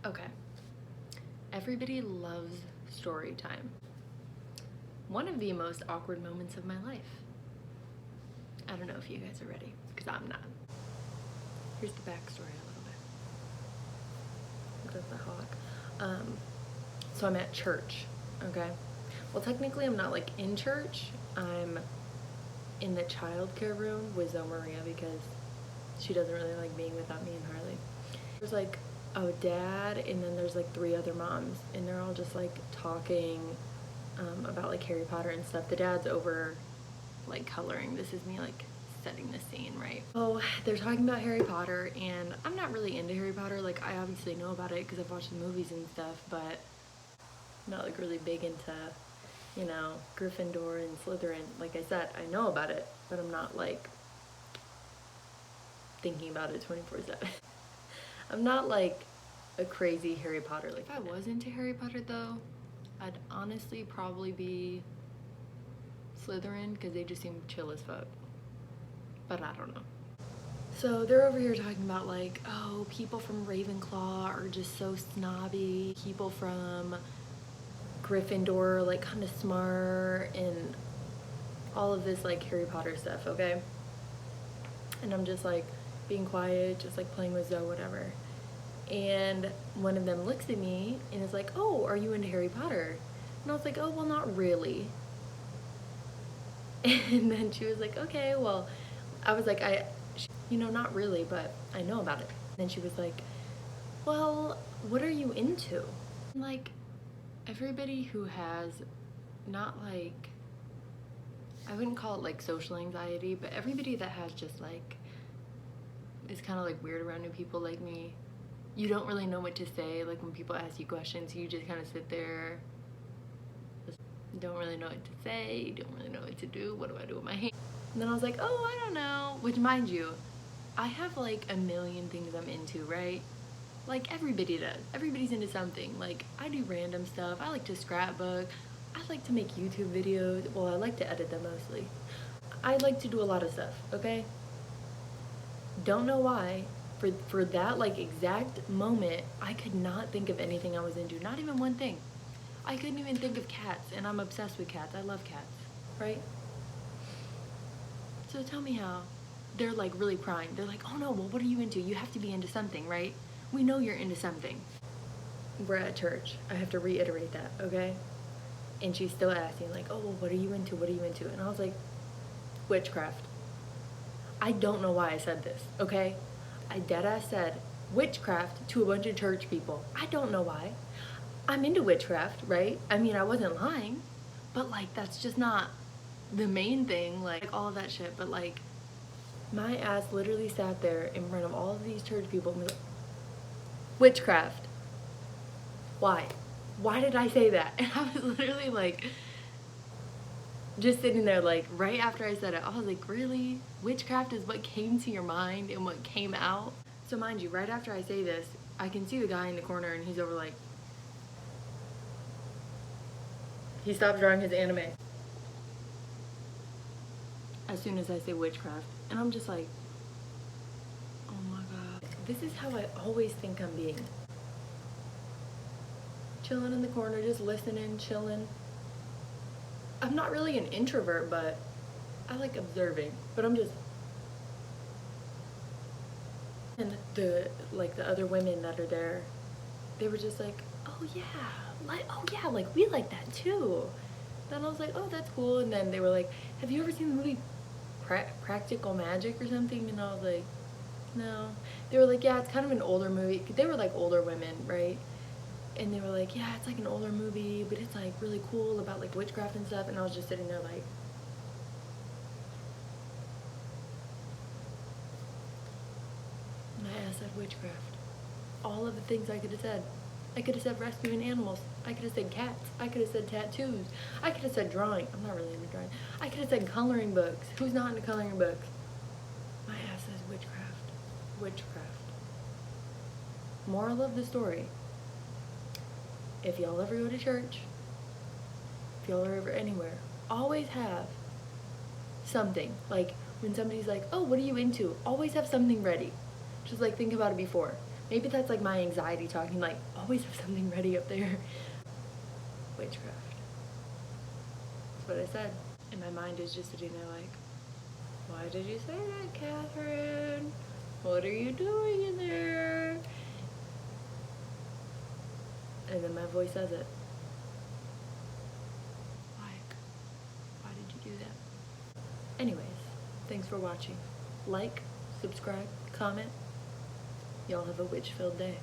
Okay. Everybody loves story time. One of the most awkward moments of my life. I don't know if you guys are ready, because I'm not. Here's the backstory a little bit. There's the hawk. So I'm at church, okay? Well, technically I'm not like in church. I'm in the childcare room with Zoe Maria because she doesn't really like being without me and Harley. There's like a dad, and then there's like 3 other moms, and they're all just like talking about like Harry Potter and stuff. The dad's over like coloring. This is me like setting the scene, right? Oh, they're talking about Harry Potter, and I'm not really into Harry Potter. Like, I obviously know about it because I've watched the movies and stuff, but I'm not like really big into, you know, Gryffindor and Slytherin. Like I said, I know about it, but I'm not like thinking about it 24/7. I'm not like a crazy Harry Potter. Like, if I was into Harry Potter though, I'd honestly probably be Slytherin because they just seem chill as fuck. But I don't know. So they're over here talking about like, oh, people from Ravenclaw are just so snobby. People from Gryffindor are like kind of smart, and all of this like Harry Potter stuff, okay? And I'm just like being quiet, just like playing with Zoe, whatever. And one of them looks at me and is like, oh, are you into Harry Potter? And I was like, oh, well, not really. And then she was like, okay, well, I was like, you know, not really, but I know about it. And then she was like, well, what are you into? Like, everybody who has not like, I wouldn't call it like social anxiety, but everybody that has just like, is kind of like weird around new people like me. You don't really know what to say. Like, when people ask you questions, you just kind of sit there, just don't really know what to say, don't really know what to do. What do I do with my hand? And then I was like, oh, I don't know. Which, mind you, I have like a million things I'm into, right? Like everybody does. Everybody's into something. Like, I do random stuff. I like to scrapbook. I like to make YouTube videos. Well, I like to edit them mostly. I like to do a lot of stuff, okay? Don't know why. For that like exact moment, I could not think of anything I was into. Not even one thing. I couldn't even think of cats, and I'm obsessed with cats. I love cats, right? So tell me how they're like really prying. They're like, oh no, well, what are you into? You have to be into something, right? We know you're into something. We're at church. I have to reiterate that, okay? And she's still asking like, oh, well, what are you into? What are you into? And I was like, witchcraft. I don't know why I said this, okay? I deadass said witchcraft to a bunch of church people. I don't know why. I'm into witchcraft, right? I mean, I wasn't lying, but like, that's just not the main thing, like all of that shit. But like, my ass literally sat there in front of all of these church people and was like, witchcraft. Why? Why did I say that? And I was literally like, just sitting there like, right after I said it, I was like, really? Witchcraft is what came to your mind and what came out? So mind you, right after I say this, I can see the guy in the corner, and he's over like, he stopped drawing his anime as soon as I say witchcraft. And I'm just like, oh my god. This is how I always think I'm being. Chilling in the corner, just listening, chilling. I'm not really an introvert, but I like observing. But I'm just... And the other women that are there, they were just like, oh yeah, like we like that too. Then I was like, oh, that's cool. And then they were like, have you ever seen the movie Practical Magic or something? And I was like, no. They were like, yeah, it's kind of an older movie. They were like older women, right? And they were like, yeah, it's like an older movie, but it's like really cool about like witchcraft and stuff. And I was just sitting there like, my ass said witchcraft. All of the things I could have said. I could have said rescuing animals. I could have said cats. I could have said tattoos. I could have said drawing. I'm not really into drawing. I could have said coloring books. Who's not into coloring books? My ass says witchcraft. Witchcraft. Moral of the story. If y'all ever go to church, if y'all are ever anywhere, always have something. Like, when somebody's like, oh, what are you into? Always have something ready. Just like, think about it before. Maybe that's like my anxiety talking, like, always have something ready up there. Witchcraft. That's what I said. And my mind is just sitting there like, why did you say that, Catherine? What are you doing in there? And then my voice says it. Like, why did you do that? Anyways, thanks for watching. Like, subscribe, comment. Y'all have a witch-filled day.